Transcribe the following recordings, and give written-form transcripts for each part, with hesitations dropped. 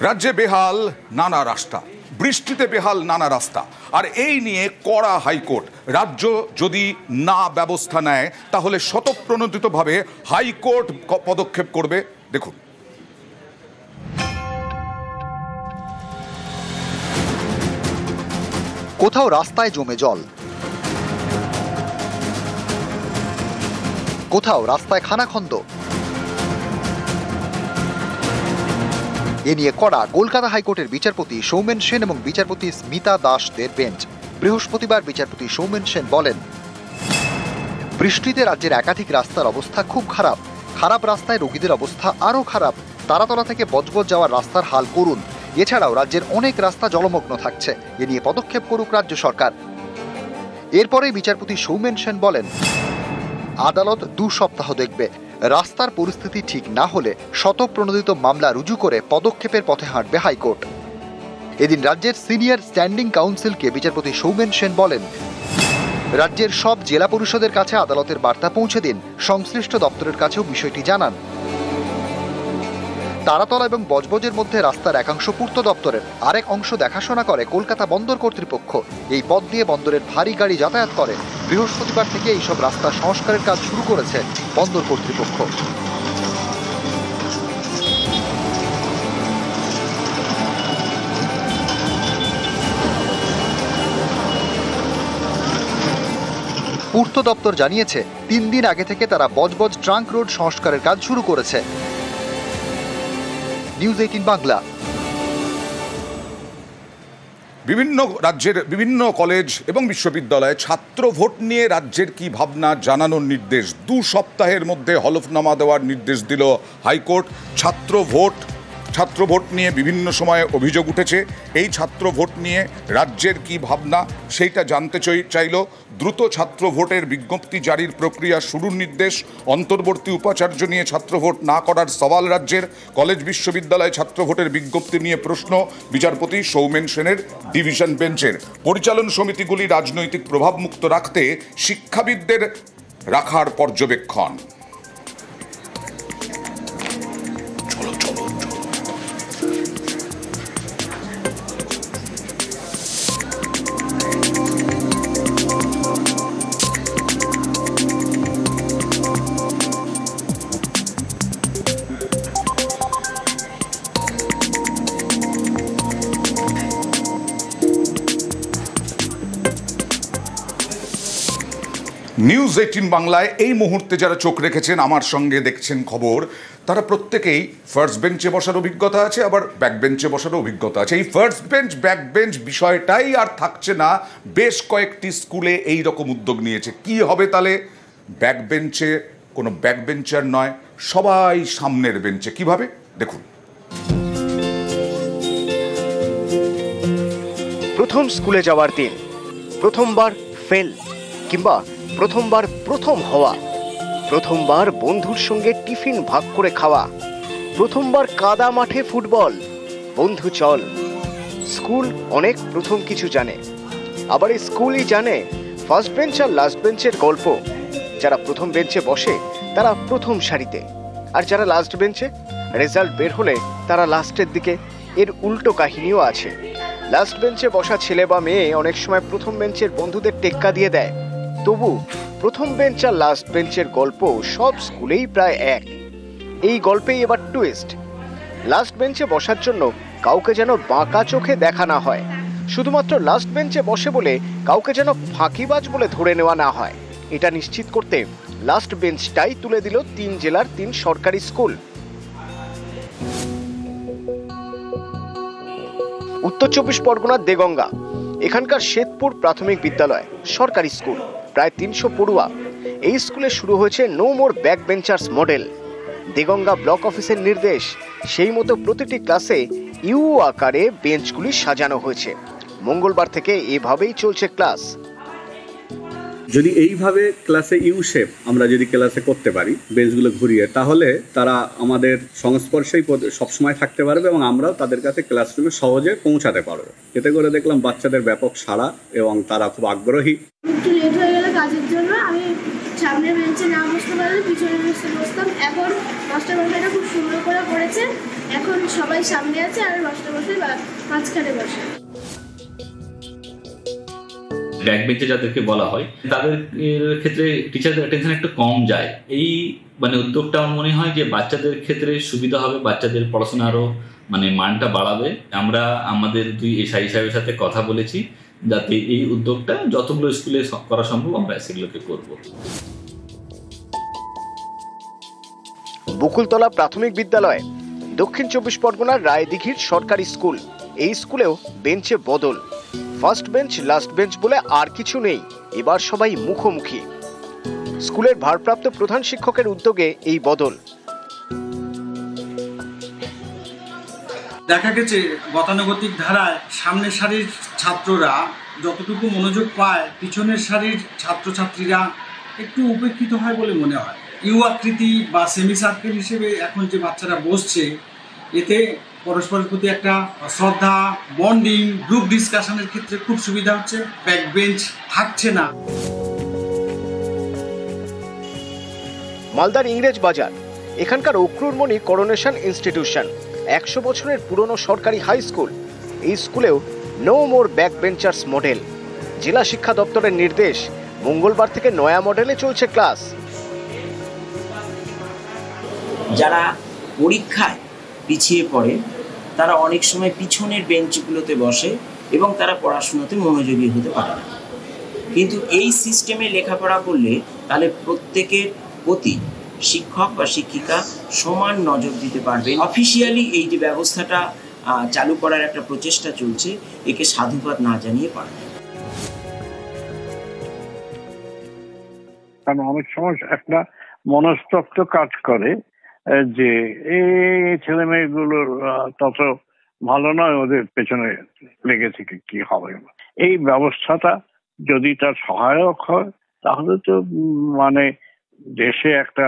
রাজ্যে বেহাল নানা রাস্তা, বৃষ্টিতে বেহাল নানা রাস্তা, আর এই নিয়ে কড়া হাইকোর্ট। রাজ্য যদি না ব্যবস্থা নেয় তাহলে স্বতঃপ্রণোদিতভাবে হাইকোর্ট পদক্ষেপ করবে। দেখুন, কোথাও রাস্তায় জমে জল, কোথাও রাস্তায় খানাখন্দ। এ নিয়ে কড়া কলকাতা হাইকোর্টের বিচারপতি সৌমেন সেন এবং বিচারপতি স্মিতা দাসদের বেঞ্চ। বৃহস্পতিবার বিচারপতি সৌমেন সেন বলেন, বৃষ্টিতে রাজ্যের একাধিক রাস্তার অবস্থা খুব খারাপ। খারাপ রাস্তায় রোগীদের অবস্থা আরও খারাপ। তারাতলা থেকে বজবজ যাওয়ার রাস্তার হাল করুন। এছাড়াও রাজ্যের অনেক রাস্তা জলমগ্ন থাকছে। এ নিয়ে পদক্ষেপ করুক রাজ্য সরকার। এরপরে বিচারপতি সৌমেন সেন বলেন, আদালত 2 সপ্তাহ দেখবে। রাস্তার পরিস্থিতি ঠিক না হলে স্বতঃপ্রণোদিত মামলা রুজু করে পদক্ষেপের পথে হাঁটবে হাইকোর্ট। এদিন রাজ্যের সিনিয়র স্ট্যান্ডিং কাউন্সিলকে বিচারপতি সৌমেন সেন বলেন, রাজ্যের সব জেলা পরিষদের কাছে আদালতের বার্তা পৌঁছে দিন। সংশ্লিষ্ট দপ্তরের কাছেও বিষয়টি জানান। তারাতলা এবং বজবজের মধ্যে রাস্তার একাংশ পূর্ত দপ্তরের, আরেক অংশ দেখাশোনা করে কলকাতা বন্দর কর্তৃপক্ষ। এই পথ দিয়ে বন্দরের ভারী গাড়ি যাতায়াত করে। বৃহস্পতিবার থেকে এইসব রাস্তা সংস্কারের কাজ শুরু করেছে বন্দর কর্তৃপক্ষ। পূর্ত দপ্তর জানিয়েছে 3 দিন আগে থেকে তারা বজবজ ট্রাঙ্ক রোড সংস্কারের কাজ শুরু করেছে। নিউজ 18 বাংলা। বিভিন্ন রাজ্যের বিভিন্ন কলেজ এবং বিশ্ববিদ্যালয়ে ছাত্র ভোট নিয়ে রাজ্যের কি ভাবনা জানানোর নির্দেশ। 2 সপ্তাহের মধ্যে হলফনামা দেওয়ার নির্দেশ দিল হাইকোর্ট। ছাত্র ভোট নিয়ে বিভিন্ন সময়ে অভিযোগ উঠেছে। এই ছাত্র ভোট নিয়ে রাজ্যের কি ভাবনা সেইটা জানতে চাইল। দ্রুত ছাত্র ভোটের বিজ্ঞপ্তি জারির প্রক্রিয়া শুরুর নির্দেশ। অন্তর্বর্তী উপাচার্য নিয়ে ছাত্র ভোট না করার সওয়াল রাজ্যের। কলেজ বিশ্ববিদ্যালয়ে ছাত্র ভোটের বিজ্ঞপ্তি নিয়ে প্রশ্ন বিচারপতি সৌমেন সেনের ডিভিশন বেঞ্চের। পরিচালন সমিতিগুলি রাজনৈতিক প্রভাবমুক্ত রাখতে শিক্ষাবিদদের রাখার পর্যবেক্ষণ। নিউজ 18 বাংলায় এই মুহূর্তে যারা চোখ রেখেছেন, আমার সঙ্গে দেখছেন খবর, তারা প্রত্যেকেই ফার্স্ট বেঞ্চে বসার অভিজ্ঞতা আছে, আবার ব্যাক বেঞ্চে বসার অভিজ্ঞতা আছে। এই ফার্স্ট বেঞ্চ ব্যাক বেঞ্চ বিষয়টাই আর থাকছে না। বেশ কয়েকটি স্কুলে এই রকম উদ্যোগ নিয়েছে। কি হবে তাহলে? ব্যাক বেঞ্চে কোনো ব্যাক বেঞ্চার নয়, সবাই সামনের বেঞ্চে। কিভাবে দেখুন। প্রথম স্কুলে যাওয়ার দিন, প্রথমবার ফেল কিংবা প্রথমবার প্রথম হওয়া, প্রথমবার বন্ধুর সঙ্গে টিফিন ভাগ করে খাওয়া, প্রথমবার কাদা মাঠে ফুটবল। বন্ধু চল। স্কুল অনেক প্রথম কিছু জানে। আবার এই স্কুলই জানে ফার্স্ট বেঞ্চ আর লাস্ট বেঞ্চের গল্প। যারা প্রথম বেঞ্চে বসে তারা প্রথম সারিতে, আর যারা লাস্ট বেঞ্চে, রেজাল্ট বের হলে তারা লাস্টের দিকে। এর উল্টো কাহিনীও আছে। লাস্ট বেঞ্চে বসা ছেলে বা মেয়ে অনেক সময় প্রথম বেঞ্চের বন্ধুদের টেক্কা দিয়ে দেয়। তবু প্রথম বেঞ্চ আর লাস্ট বেঞ্চের গল্প সব স্কুলেই প্রায় এক। এই গল্পেই এবার টুইস্ট। লাস্ট বেঞ্চে বসার জন্য কাউকে যেন বাঁকা চোখে দেখা না হয়। শুধুমাত্র লাস্ট বেঞ্চে বসে বলে কাউকে যেন ফাঁকিবাজ বলে ধরে নেওয়া না হয়, এটা নিশ্চিত করতে লাস্ট বেঞ্চটাই তুলে দিল 3 জেলার 3 সরকারি স্কুল। উত্তর 24 পরগনার দেগঙ্গা, এখানকার শ্বেতপুর প্রাথমিক বিদ্যালয়, সরকারি স্কুল, প্রায় 300 পড়ুয়া। এই স্কুলে শুরু হয়েছে no more back benchers model. Deganga block অফিসের নির্দেশ, সেই মতো প্রতিটি ক্লাসে ইউ আকারে বেঞ্চগুলি সাজানো হয়েছে। মঙ্গলবার থেকে এভাবেই চলছে ক্লাস। যদি এইভাবে ক্লাসে ইউ শেপ আমরা যদি ক্লাসে করতে পারি, বেঞ্চগুলো ঘুরিয়ে, তাহলে তারা আমাদের সংস্পর্শেই সবসময় থাকতে পারবে এবং আমরাও তাদের কাছে ক্লাসরুমে সহজে পৌঁছাতে পারবো। এতে করে দেখলাম বাচ্চাদের ব্যাপক সাড়া এবং তারা খুব আগ্রহী। একটু লেট হয়ে গেলে কাজের জন্য আমি সামনের বেঞ্চে না বসতে পারলে পিছনের বেঞ্চে বসতাম। এখন মাস্টারমশাইটা খুব সুন্দর করে করেছে। এখন সবাই সামনে আছে আর মাস্টার মশাই মাঝখানে বসে। ব্যাক বেঞ্চে যাদেরকে বলা হয় তাদের ক্ষেত্রে টিচারদের অ্যাটেনশন একটু কম যায়। এই উদ্যোগটা আমার মনে হয় যে বাচ্চাদের ক্ষেত্রে সুবিধা হবে, বাচ্চাদের পড়াশোনা আরো মানটা বাড়াবে। আমরা আমাদের দুই এসআই সাহেবের সাথে কথা বলেছি যাতে এই উদ্যোগটা যতগুলো স্কুলে করা সম্ভব আমরা সেগুলোকে করব। বকুলতলা প্রাথমিক বিদ্যালয় দক্ষিণ 24 পরগনার রায়দিঘির সরকারি স্কুল। এই স্কুলেও বেঞ্চে বদল। ফার্স্ট বেঞ্চ লাস্ট বেঞ্চ বলে আর কিছু নেই, এবার সবাই মুখোমুখি। স্কুলের ভারপ্রাপ্ত প্রধান শিক্ষকের উদ্যোগে এই বদল। দেখা গেছে গতানুগতিক ধারায় সামনের সারির ছাত্ররা যতটুকু মনোযোগ পায়, পিছনের সারির ছাত্রছাত্রীরা একটু উপেক্ষিত হয় বলে মনে হয়। ইউ আকৃতি বা সেমি সার্কেল হিসেবে এখন যে বাচ্চারা বসছে, এতে পরস্পরের প্রতি একটা শ্রদ্ধা, বন্ডিং, গ্রুপ ডিসকাশনের ক্ষেত্রে খুব সুবিধা হচ্ছে। ব্যাক বেঞ্চ থাকছে না। মালদার ইংরেজ বাজার, এখানকার অক্রুরমণি করোনেশন ইনস্টিটিউশন 100 বছরের পুরনো সরকারি হাই স্কুল। এই স্কুলেও no more back benchers model. জেলা শিক্ষা দপ্তরের নির্দেশ, মঙ্গলবার থেকে নয়া মডেলে চলছে ক্লাস। যারা পরীক্ষায় পিছিয়ে পড়ে তারা অনেক সময় পিছনের বেঞ্চগুলোতে বসে এবং তারা পড়াশোনাতে মনোযোগী হতে পারে না। কিন্তু এই সিস্টেমে লেখাপড়া করলে তাহলে প্রত্যেকের প্রতি শিক্ষক বা শিক্ষিকা সমান নজর দিতে পারবে। অফিসিয়ালি এই যে ব্যবস্থাটা চালু করার একটা প্রচেষ্টা চলছে, একে সাধুবাদ না জানিয়ে পারবে। কারণ অনেক সময় একটা মনস্তত্ত্ব কাজ করে যে এই ছেলে মেয়েগুলোর তত ভালো নয়, ওদের পেছনে লেগে থেকে কি হবে। এই ব্যবস্থাটা যদি তার সহায়ক হয় তাহলে তো দেশে একটা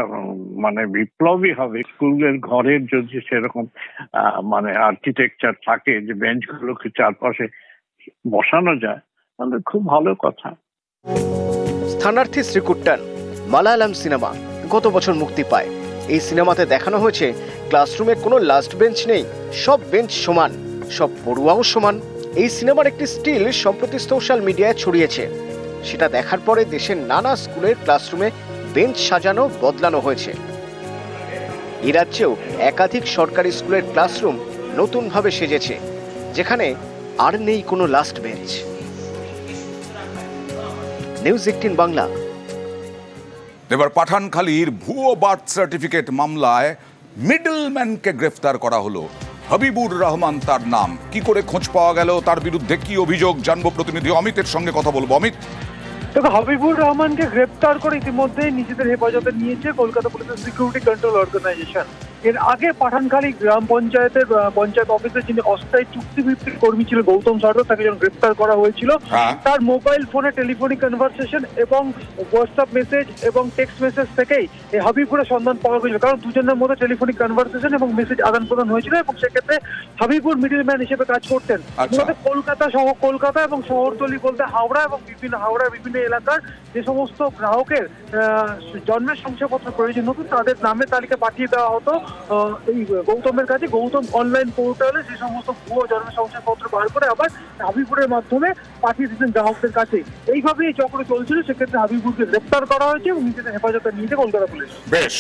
বিপ্লবী হবে। স্কুলের ঘরের যদি সেরকম আর্কিটেকচার থাকে যে বেঞ্চগুলোকে চারপাশে বসানো যায় তাহলে খুব ভালো কথা। স্থানার্থী শ্রীকুট্টান মালায়ালাম সিনেমা গত বছর মুক্তি পায়। এই সিনেমাতে দেখানো হয়েছে ক্লাসরুমে কোনো লাস্ট বেঞ্চ নেই, সব বেঞ্চ সমান, সব পড়ুয়াও সমান। এই সিনেমার একটি স্টিল সম্প্রতি সোশ্যাল মিডিয়ায় ছড়িয়েছে। সেটা দেখার পরে দেশের নানা স্কুলের ক্লাসরুমে বেঞ্চ সাজানো বদলানো হয়েছে। এ রাজ্যেও একাধিক সরকারি স্কুলের ক্লাসরুম নতুনভাবে সেজেছে, যেখানে আর নেই কোনো লাস্ট বেঞ্চ। নিউজ 18 বাংলা। এবার পাঠানখালীর ভুয়ো বার্থ সার্টিফিকেট মামলায় মিডলম্যানকে গ্রেফতার করা হলো। হাবিবুর রহমান তার নাম। কি করে খোঁজ পাওয়া গেল, তার বিরুদ্ধে কি অভিযোগ, জানবো প্রতিনিধি অমিতের সঙ্গে কথা বলবো। অমিত, তবে হাবিবুর রহমানকে গ্রেপ্তার করে ইতিমধ্যে নিজেদের হেফাজতে নিয়েছে কলকাতা পুলিশের সিকিউরিটি কন্ট্রোল অর্গানাইজেশন। এর আগে পাঠানখালী গ্রাম পঞ্চায়েতের পঞ্চায়েত অফিসে যিনি অস্থায়ী চুক্তিভিত্তিক কর্মী ছিল গৌতম সরকার, তাকে যখন গ্রেপ্তার করা হয়েছিল, তার মোবাইল ফোনে টেলিফোনিক কনভারসেশন এবং হোয়াটসঅ্যাপ মেসেজ এবং টেক্সট মেসেজ থেকেই এই হাবিবুরের সন্ধান পাওয়া গেছিল। কারণ দুজনের মধ্যে টেলিফোনিক কনভারসেশন এবং মেসেজ আদান প্রদান হয়েছিল এবং সেক্ষেত্রে হাবিবুর মিডলম্যান হিসেবে কাজ করতেন। কলকাতা এবং শহরতলি বলতে হাওড়ার বিভিন্ন এলাকার যে সমস্ত গ্রাহকের জন্মের শংসাপত্র প্রয়োজন হতো তাদের নামের তালিকা পাঠিয়ে দেওয়া হতো এই গৌতমের কাছে। গৌতম অনলাইন পোর্টালে সেই সমস্ত ভুয়ো জন্মের শংসাপত্র বার করে আবার হাবিবুরের মাধ্যমে পাঠিয়ে দিতেন গ্রাহকদের কাছে। এইভাবে এই চক্র চলছিল। সেক্ষেত্রে হাবিবুরকে গ্রেপ্তার করা হয়েছে এবং নিজেদের হেফাজতে নিয়েছে কলকাতা পুলিশ। বেশ।